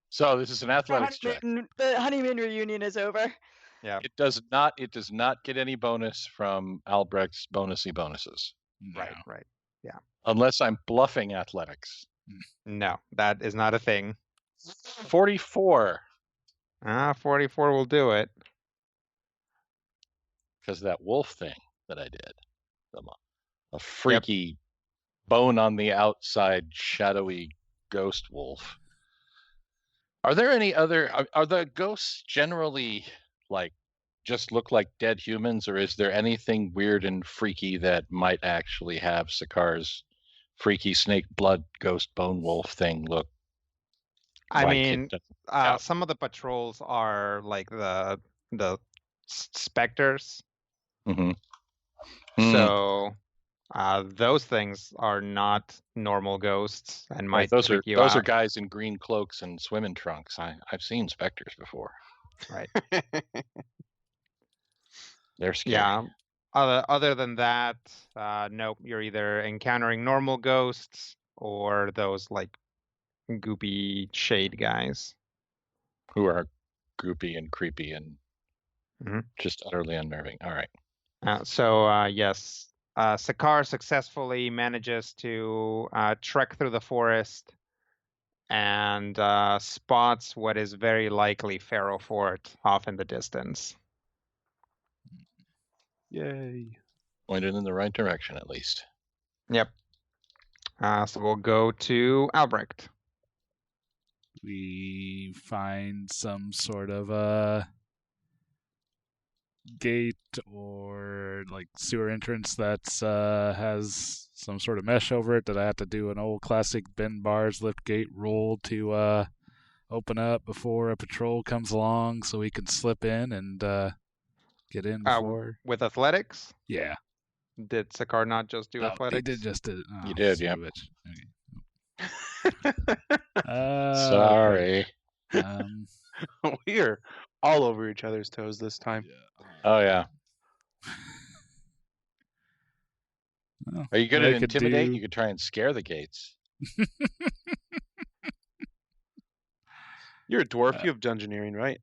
So this is an athletics check. The honeymoon reunion is over. Yeah. It does not get any bonus from Albrecht's bonuses. No. Right. Unless I'm bluffing athletics. No, that is not a thing. 44. 44 will do it. Because of that wolf thing that I did. A freaky bone on the outside, shadowy ghost wolf. Are there any other? Are the ghosts generally like just look like dead humans, or is there anything weird and freaky that might actually have Sakar's freaky snake blood ghost bone wolf thing look? I like mean, it doesn't- some of the patrols are like the specters. Mhm. So those things are not normal ghosts and Right, might those freak you are out. guys in green cloaks and swimming trunks. I've seen specters before. Right. They're scary. Yeah. Other than that, nope. You're either encountering normal ghosts or those like goopy shade guys. Who are goopy and creepy and Mhm. just utterly unnerving. All right. Yes, Sakar successfully manages to trek through the forest and spots what is very likely Pharaoh Fort off in the distance. Yay. Pointed in the right direction, at least. Yep. So we'll go to Albrecht. We find some sort of gate or like sewer entrance that's has some sort of mesh over it that I have to do an old classic bend bars lift gate roll to open up before a patrol comes along so we can slip in and get in before. With athletics? Yeah. Did Sakar not just do athletics? He did just do. You did, son yeah. of a bitch. Okay. Sorry. We are all over each other's toes this time. Oh yeah. Well, Are you good I at could intimidate? do- You could try and scare the gates. You're a dwarf. You have dungeoneering, right?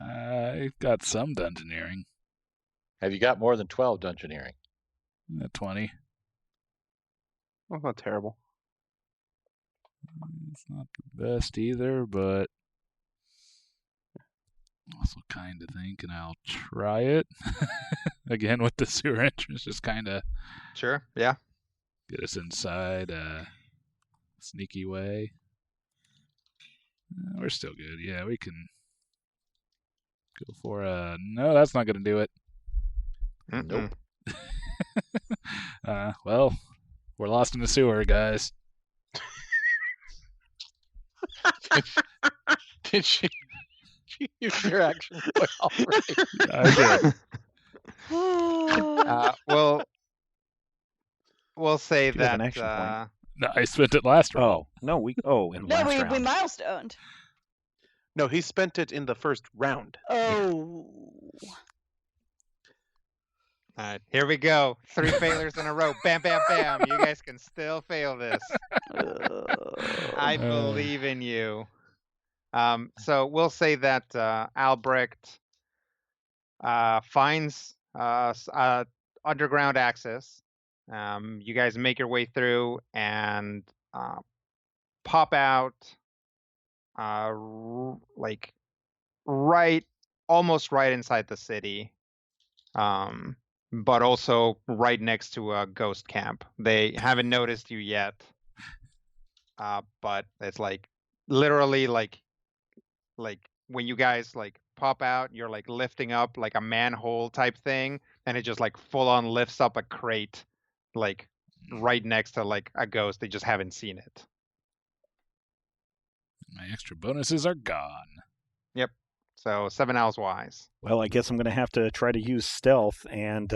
I've got some dungeoneering. Have you got more than 12 dungeoneering? 20. Well, not terrible. It's not the best either, but also kind of thinking I'll try it. Again, with the sewer entrance, just kind of Sure, yeah. get us inside a sneaky way. We're still good. Yeah, we can go for a... No, that's not going to do it. Nope. Well, we're lost in the sewer, guys. Did she use your action well? Right. I did. We'll say You have an that action point. No, I spent it last round. Oh, no, in No, last we round. milestoned. No, he spent it in the first round. Oh. All right, here we go. 3 failures in a row. Bam, bam, bam. You guys can still fail this. I believe in you. So we'll say that Albrecht finds underground access. You guys make your way through and pop out like almost right inside the city. But also right next to a ghost camp. They haven't noticed you yet. But it's like literally like when you guys like pop out, you're like lifting up like a manhole type thing, and it just like full on lifts up a crate like right next to like a ghost. They just haven't seen it. My extra bonuses are gone. Yep. So 7 owls wise. Well, I guess I'm going to have to try to use stealth and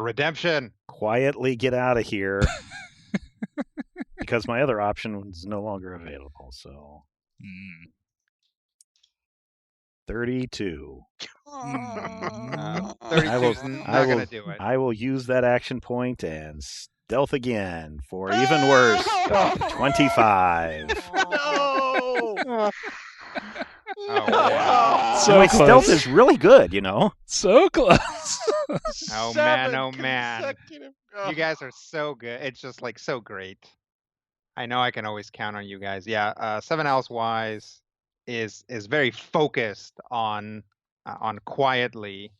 Redemption. quietly get out of here because my other option is no longer available. So 32. 32's not going to do it. I will use that action point and stealth again for even worse. 25. No. Oh, wow. So my close. stealth is really good, you know. So close. Oh, man, 7 oh, man. consecutive- You guys are so good. It's just like so great. I know I can always count on you guys. Yeah, 7 Owls Wise is very focused on quietly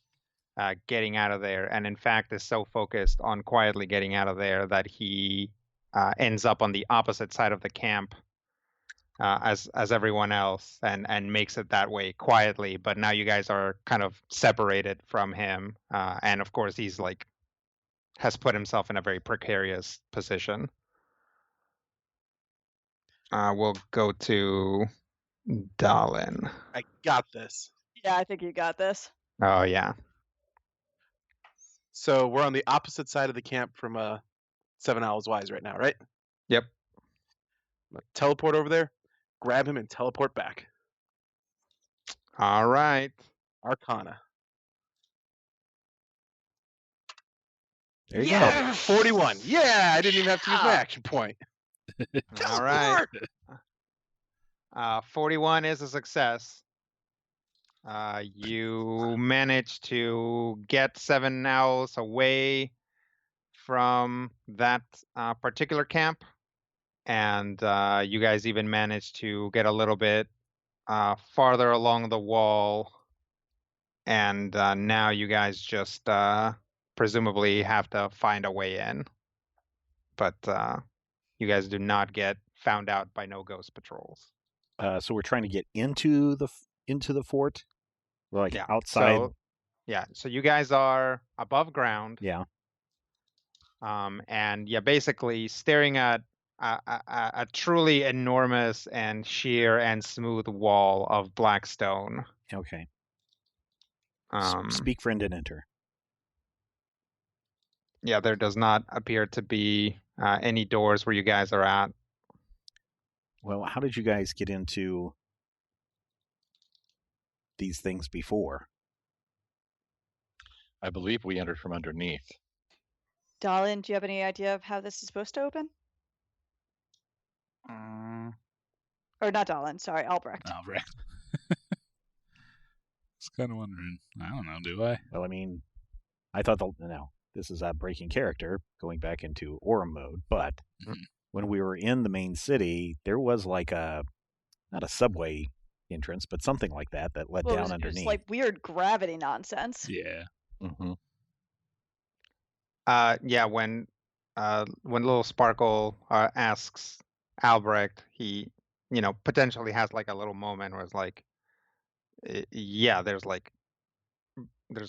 getting out of there, and in fact is so focused on quietly getting out of there that he ends up on the opposite side of the camp as everyone else, and makes it that way quietly. But now you guys are kind of separated from him, and of course he's like has put himself in a very precarious position. We'll go to Dalin. I got this. Yeah, I think you got this. Oh yeah. So we're on the opposite side of the camp from 7 Owls Wise right now, right? Yep. I'm gonna teleport over there, grab him, and teleport back. All right. Arcana. There you go. 41. Yeah, I didn't even have to use my action point. All right. 41 is a success. You managed to get 7 owls away from that particular camp, and you guys even managed to get a little bit farther along the wall, and now you guys just presumably have to find a way in. But you guys do not get found out by no ghost patrols. So we're trying to get into the fort, like Yeah. outside. So you guys are above ground. Yeah. And yeah, basically staring at a truly enormous and sheer and smooth wall of black stone. Okay. Um, Speak, friend, and enter. Yeah, there does not appear to be any doors where you guys are at. Well, how did you guys get into these things before? I believe we entered from underneath. Dalin, do you have any idea of how this is supposed to open? Or not Dalin, sorry, Albrecht. Oh, right. Just kind of wondering. I don't know, do I? Well, I mean, I thought this is a breaking character going back into Orem mode, but when we were in the main city, there was like not a subway entrance, but something like that led down underneath. It's like weird gravity nonsense. Yeah. Mm-hmm. Yeah, when Little Sparkle asks Albrecht, he, potentially has like a little moment where it's like, yeah, there's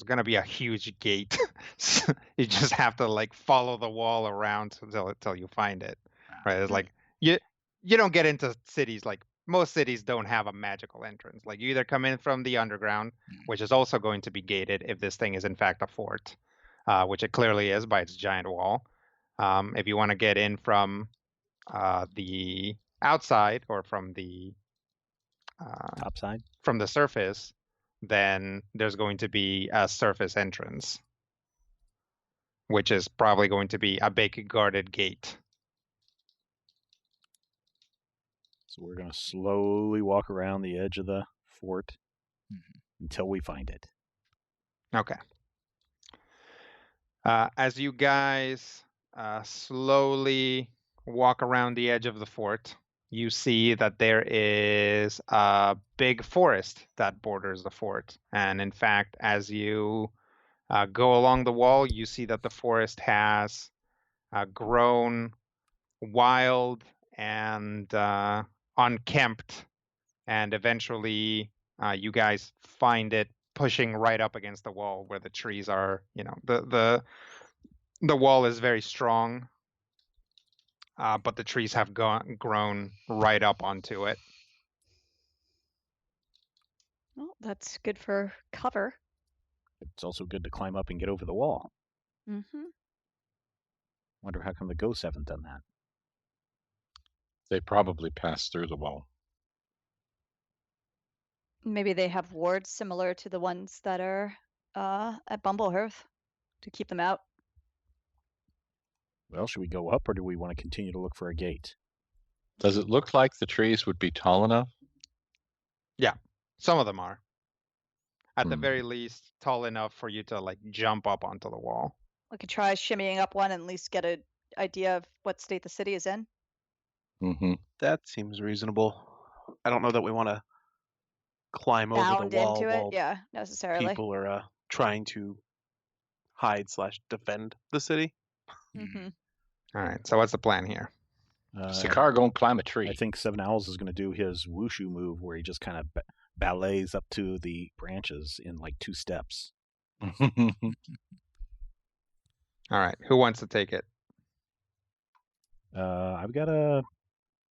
gonna be a huge gate. So you just have to like follow the wall around until you find it. Right? It's like you don't get into cities, like most cities don't have a magical entrance. Like you either come in from the underground, which is also going to be gated if this thing is in fact a fort, which it clearly is by its giant wall. If you want to get in from the outside or from the Top side? from the surface, then there's going to be a surface entrance, which is probably going to be a big guarded gate. So we're going to slowly walk around the edge of the fort until we find it. Okay. As you guys slowly walk around the edge of the fort, you see that there is a big forest that borders the fort. And in fact, as you go along the wall, you see that the forest has grown wild and unkempt. And eventually, you guys find it pushing right up against the wall where the trees are. The wall is very strong. But the trees have grown right up onto it. Well, that's good for cover. It's also good to climb up and get over the wall. Mm-hmm. Wonder how come the ghosts haven't done that. They probably passed through the wall. Maybe they have wards similar to the ones that are at Bumblehearth to keep them out. Well, should we go up or do we want to continue to look for a gate? Does it look like the trees would be tall enough? Yeah, some of them are. At the Hmm. very least, tall enough for you to like jump up onto the wall. We could try shimmying up one and at least get an idea of what state the city is in. Mm-hmm. That seems reasonable. I don't know that we want to climb over Bound the wall into it, while yeah, necessarily. people are trying to hide/defend the city. Mm-hmm. All right. So what's the plan here? Sakar gonna climb a tree. I think Seven Owls is going to do his wushu move where he just kind of ballets up to the branches in like 2 steps. All right. Who wants to take it? I've got a.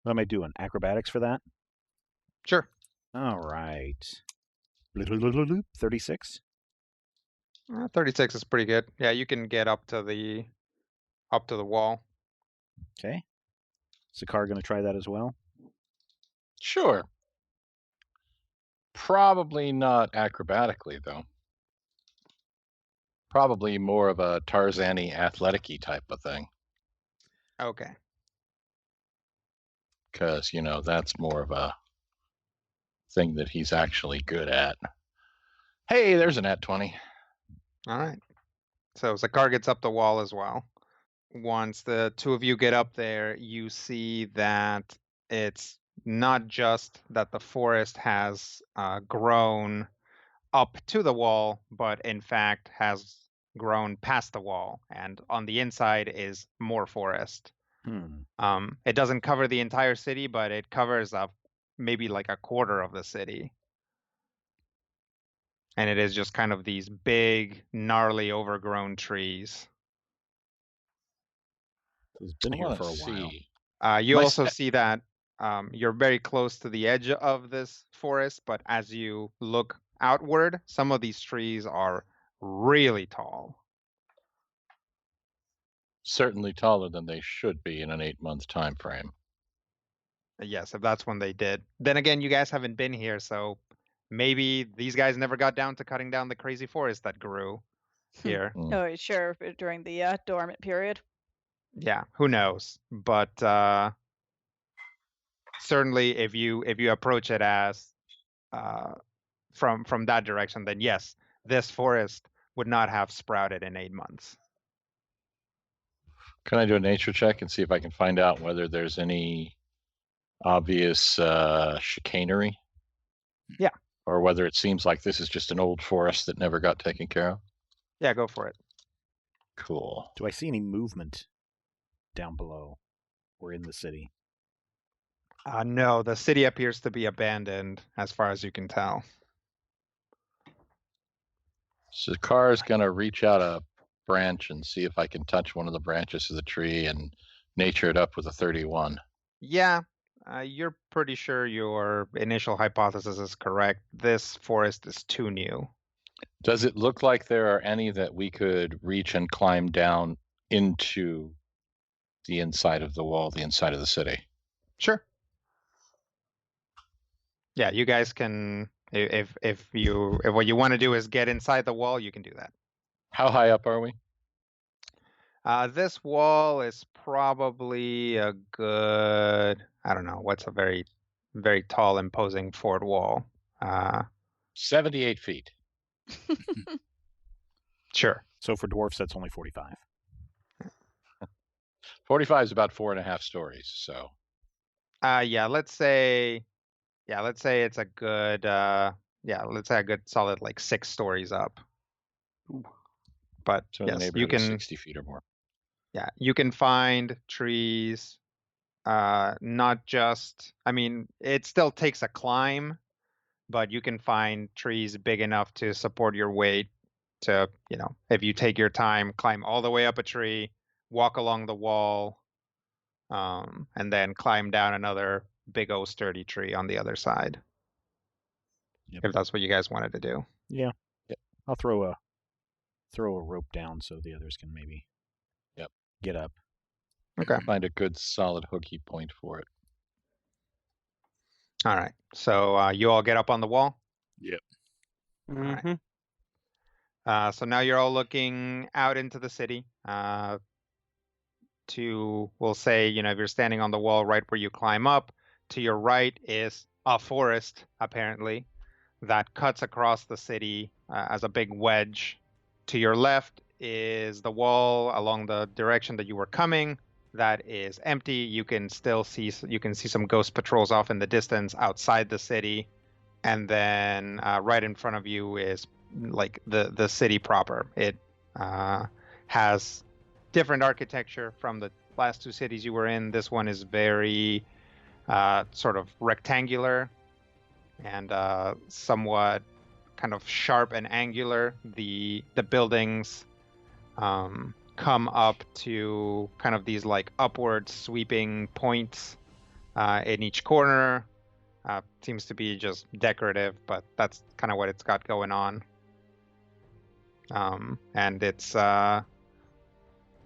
What am I doing? Acrobatics for that? Sure. All right. 36. 36 is pretty good. Yeah, you can get up to the wall. Okay. Sakar going to try that as well? Sure. Probably not acrobatically, though. Probably more of a Tarzan-y, athletic-y type of thing. Okay. Because, that's more of a thing that he's actually good at. Hey, there's an at 20. All right. So Zakar gets up the wall as well. Once the two of you get up there, you see that it's not just that the forest has grown up to the wall, but in fact has grown past the wall, and on the inside is more forest. It doesn't cover the entire city, but it covers up maybe like a quarter of the city. And it is just kind of these big, gnarly, overgrown trees. It's been here for a while. You also see that you're very close to the edge of this forest, but as you look outward, some of these trees are really tall. Certainly taller than they should be in an 8-month time frame. Yes, if that's when they did. Then again, you guys haven't been here, so maybe these guys never got down to cutting down the crazy forest that grew here. Oh, sure, during the dormant period. Yeah, who knows? But certainly, if you approach it as from that direction, then yes, this forest would not have sprouted in 8 months. Can I do a nature check and see if I can find out whether there's any obvious chicanery? Yeah. Or whether it seems like this is just an old forest that never got taken care of? Yeah, go for it. Cool. Do I see any movement down below or in the city? No, the city appears to be abandoned as far as you can tell. So the car is going to reach out a branch and see if I can touch one of the branches of the tree and nature it up with a 31. Yeah, you're pretty sure your initial hypothesis is correct. This forest is too new. Does it look like there are any that we could reach and climb down into the inside of the wall, the inside of the city? Sure. Yeah, you guys can, if what you want to do is get inside the wall, you can do that. How high up are we? This wall is probably a good, I don't know, what's a very, very tall, imposing fort wall? 78 feet. Sure. So for dwarfs, that's only 45. 45 is about 4.5 stories. So. Let's say it's a good, let's say a good solid like 6 stories up. Ooh. But so yes, you can 60 feet or more. Yeah, you can find trees. Not just, I mean, it still takes a climb, but you can find trees big enough to support your weight to, if you take your time, climb all the way up a tree, walk along the wall, and then climb down another big old sturdy tree on the other side. Yep. If that's what you guys wanted to do. Yeah. Yep. I'll throw a rope down so the others can maybe get up. Okay. Find a good solid hooky point for it. All right. So you all get up on the wall? Yep. Mm-hmm. So now you're all looking out into the city. We'll say, if you're standing on the wall right where you climb up, to your right is a forest, apparently, that cuts across the city as a big wedge. To your left is the wall along the direction that you were coming. That is empty. You can see some ghost patrols off in the distance outside the city. And then right in front of you is like the city proper. It has different architecture from the last two cities you were in. This one is very sort of rectangular and somewhat kind of sharp and angular. The buildings come up to kind of these like upward sweeping points in each corner. Seems to be just decorative, but that's kind of what it's got going on. And it's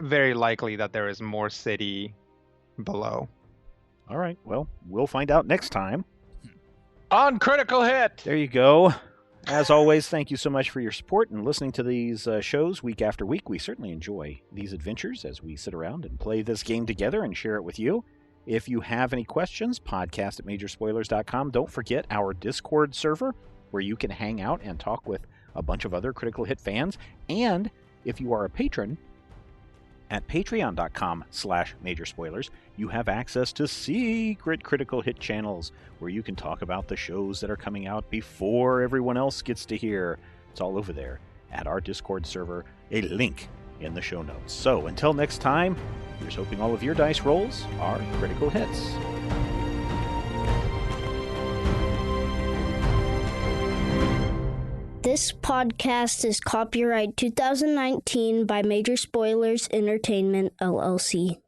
very likely that there is more city below. All right. Well, we'll find out next time. On Critical Hit! There you go. As always, thank you so much for your support and listening to these shows week after week. We certainly enjoy these adventures as we sit around and play this game together and share it with you. If you have any questions, podcast@majorspoilers.com. Don't forget our Discord server where you can hang out and talk with a bunch of other Critical Hit fans. And if you are a patron, at patreon.com/majorspoilers, you have access to secret Critical Hit channels where you can talk about the shows that are coming out before everyone else gets to hear. It's all over there at our Discord server, a link in the show notes. So until next time, here's hoping all of your dice rolls are critical hits. This podcast is copyright 2019 by Major Spoilers Entertainment, LLC.